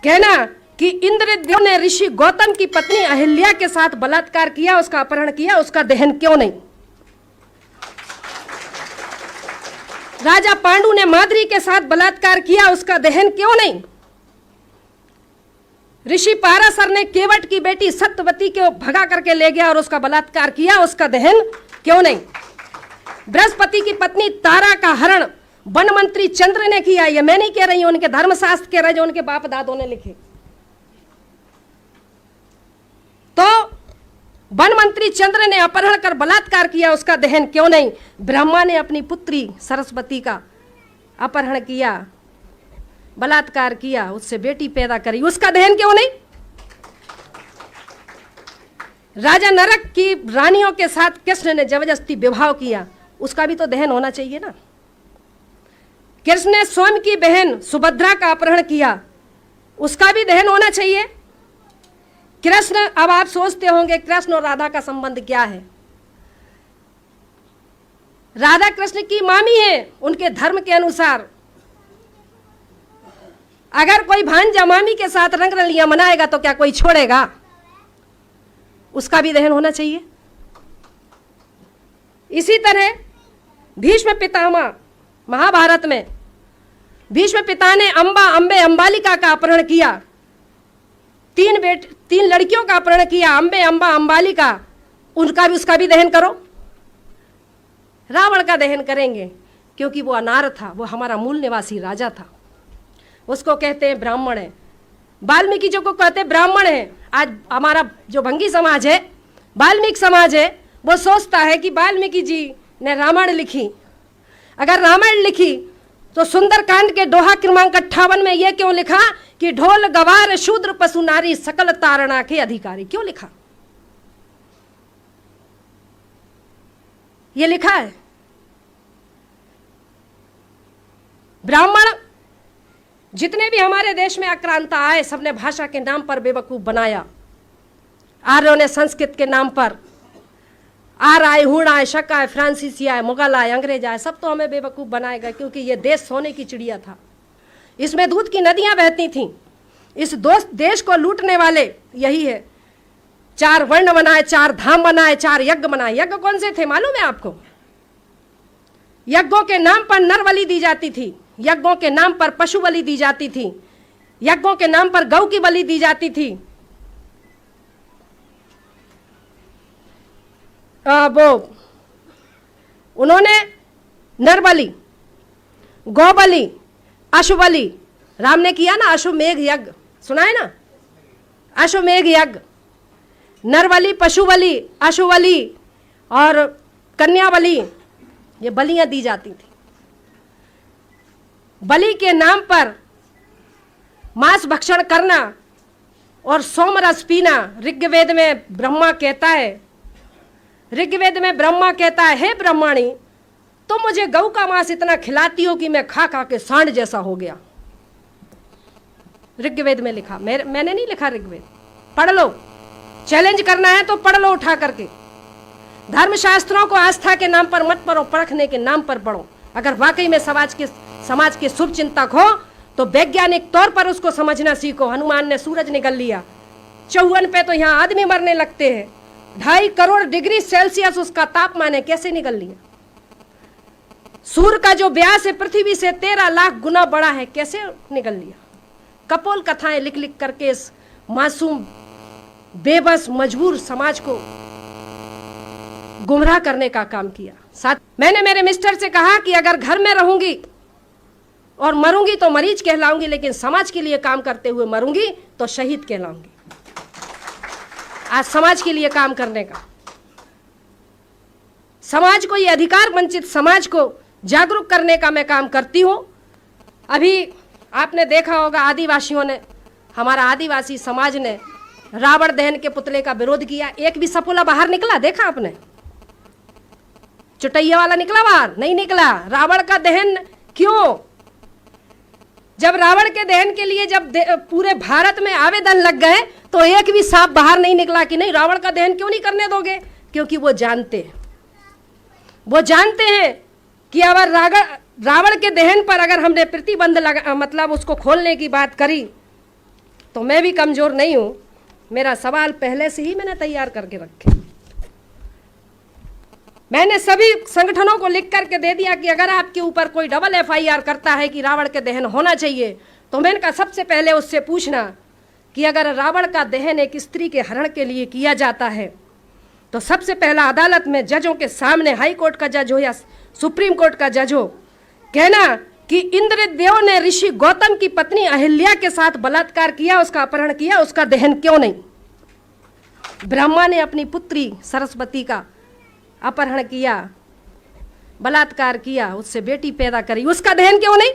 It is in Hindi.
कहना कि इंद्रदेव ने ऋषि गौतम की पत्नी अहिल्या के साथ बलात्कार किया, उसका अपहरण किया, उसका दहन क्यों नहीं? राजा पांडु ने माद्री के साथ बलात्कार किया, उसका दहन क्यों नहीं? ऋषि पाराशर ने केवट की बेटी सत्यवती को भगा करके ले गया और उसका बलात्कार किया, उसका दहन क्यों नहीं? बृहस्पति की पत्नी तारा का हरण वन मंत्री चंद्र ने किया। ये मैं नहीं कह रही हूं, उनके धर्मशास्त्र कह रहे जो उनके बाप दादों ने लिखे। तो वन मंत्री चंद्र ने अपहरण कर बलात्कार किया, उसका दहन क्यों नहीं? ब्रह्मा ने अपनी पुत्री सरस्वती का अपहरण किया, बलात्कार किया, उससे बेटी पैदा करी, उसका दहन क्यों नहीं? राजा नरक की रानियों के साथ कृष्ण ने जबरदस्ती विवाह किया, उसका भी तो दहन होना चाहिए ना। कृष्ण ने स्वयं की बहन सुभद्रा का अपहरण किया, उसका भी दहन होना चाहिए। कृष्ण, अब आप सोचते होंगे कृष्ण और राधा का संबंध क्या है? राधा कृष्ण की मामी है, उनके धर्म के अनुसार अगर कोई भांजा मामी के साथ रंग रलियां मनाएगा तो क्या कोई छोड़ेगा? उसका भी दहन होना चाहिए। इसी तरह भीष्म पितामह, महाभारत में भीष्म पिता ने अंबे अंबालिका का अपहरण किया, तीन लड़कियों का अपहरण किया, अंबे, अंबा, अंबालिका, उसका भी दहन करो। रावण का दहन करेंगे क्योंकि वो अनार था, वो हमारा मूल निवासी राजा था, उसको कहते हैं ब्राह्मण है। वाल्मीकि जो को कहते हैं ब्राह्मण है। आज हमारा जो भंगी समाज है, वाल्मीकि समाज है, वो सोचता है कि वाल्मीकि जी ने रामायण लिखी। अगर रामायण लिखी तो सुंदरकांड के दोहा क्रमांक 58 में यह क्यों लिखा कि ढोल गवार शूद्र पशु नारी सकल तारणा के अधिकारी? क्यों लिखा? यह लिखा है। ब्राह्मण जितने भी हमारे देश में आक्रांता आए, सबने भाषा के नाम पर बेवकूफ बनाया। आर्यों ने संस्कृत के नाम पर, आर आए, हुण आए, शक आए, फ्रांसीसी आए, मुगल आए, अंग्रेज आए, सब तो हमें बेवकूफ बनाएगा, क्योंकि ये देश सोने की चिड़िया था, इसमें दूध की नदियां बहती थीं। इस देश को लूटने वाले यही है। 4 वर्ण बनाए, 4 धाम बनाए, 4 यज्ञ बनाए। यज्ञ कौन से थे मालूम है आपको? यज्ञों के नाम पर नर बलि दी जाती थी, यज्ञों के नाम पर पशु बलि दी जाती थी, यज्ञों के नाम पर गौ की बलि दी जाती थी। वो उन्होंने नर बलि, गौ बलि, अश्व बलि, राम ने किया ना अश्वमेघ यज्ञ, सुना है ना? अश्वमेघ यज्ञ, नर बलि, पशु बलि, अश्व बलि और कन्या बलि, ये बलियां दी जाती थी। बलि के नाम पर मांस भक्षण करना और सोमरस पीना, ऋग्वेद में ब्रह्मा कहता है, ऋग्वेद में ब्रह्मा कहता है, हे ब्रह्माणी, तुम मुझे गौ का मांस इतना खिलाती हो कि मैं खा खा के सांड जैसा हो गया। ऋग्वेद में लिखा, मैंने नहीं लिखा ऋग्वेद, पढ़ लो। चैलेंज करना है तो पढ़ लो उठा करके। धर्मशास्त्रों को आस्था के नाम पर मत पढ़ो, परखने के नाम पर पढ़ो। अगर वाकई में समाज के शुभ चिंतक हो तो वैज्ञानिक तौर पर उसको समझना सीखो। हनुमान ने सूरज निगल लिया, 54 पे तो यहाँ आदमी मरने लगते हैं, 2.5 करोड़ डिग्री सेल्सियस उसका तापमान है, कैसे निकल लिया? सूर्य का जो व्यास है पृथ्वी से 13 लाख गुना बड़ा है, कैसे निकल लिया? कपोल कथाएं लिख लिख करके इस मासूम बेबस मजबूर समाज को गुमराह करने का काम किया। साथ मैंने मेरे मिस्टर से कहा कि अगर घर में रहूंगी और मरूंगी तो मरीज कहलाऊंगी, लेकिन समाज के लिए काम करते हुए मरूंगी तो शहीद कहलाऊंगी। आज समाज के लिए काम करने का, समाज को, ये अधिकार वंचित समाज को जागरूक करने का मैं काम करती हूं। अभी आपने देखा होगा आदिवासियों ने, हमारा आदिवासी समाज ने रावण दहन के पुतले का विरोध किया। एक भी सपोला बाहर निकला? देखा आपने? चुटैया वाला निकला बाहर? नहीं निकला। रावण का दहन क्यों? जब रावण के दहन के लिए जब पूरे भारत में आवेदन लग गए तो एक भी सांप बाहर नहीं निकला कि नहीं रावण का दहन क्यों नहीं करने दोगे? क्योंकि वो जानते हैं कि अगर रावण के दहन पर अगर हमने प्रतिबंध लगा, मतलब उसको खोलने की बात करी तो मैं भी कमजोर नहीं हूं। मेरा सवाल पहले से ही मैंने तैयार करके रखे। मैंने सभी संगठनों को लिख करके दे दिया कि अगर आपके ऊपर कोई डबल FIR करता है कि रावण के दहन होना चाहिए, तो मैंने कहा सबसे पहले उससे पूछना कि अगर रावण का दहन एक स्त्री के हरण के लिए किया जाता है तो सबसे पहला अदालत में जजों के सामने, हाई कोर्ट का जज हो या सुप्रीम कोर्ट का जज हो, कहना कि इंद्रदेव ने ऋषि गौतम की पत्नी अहिल्या के साथ बलात्कार किया, उसका अपहरण किया, उसका दहन क्यों नहीं? ब्रह्मा ने अपनी पुत्री सरस्वती का अपहरण किया, बलात्कार किया, उससे बेटी पैदा करी, उसका दहन क्यों नहीं?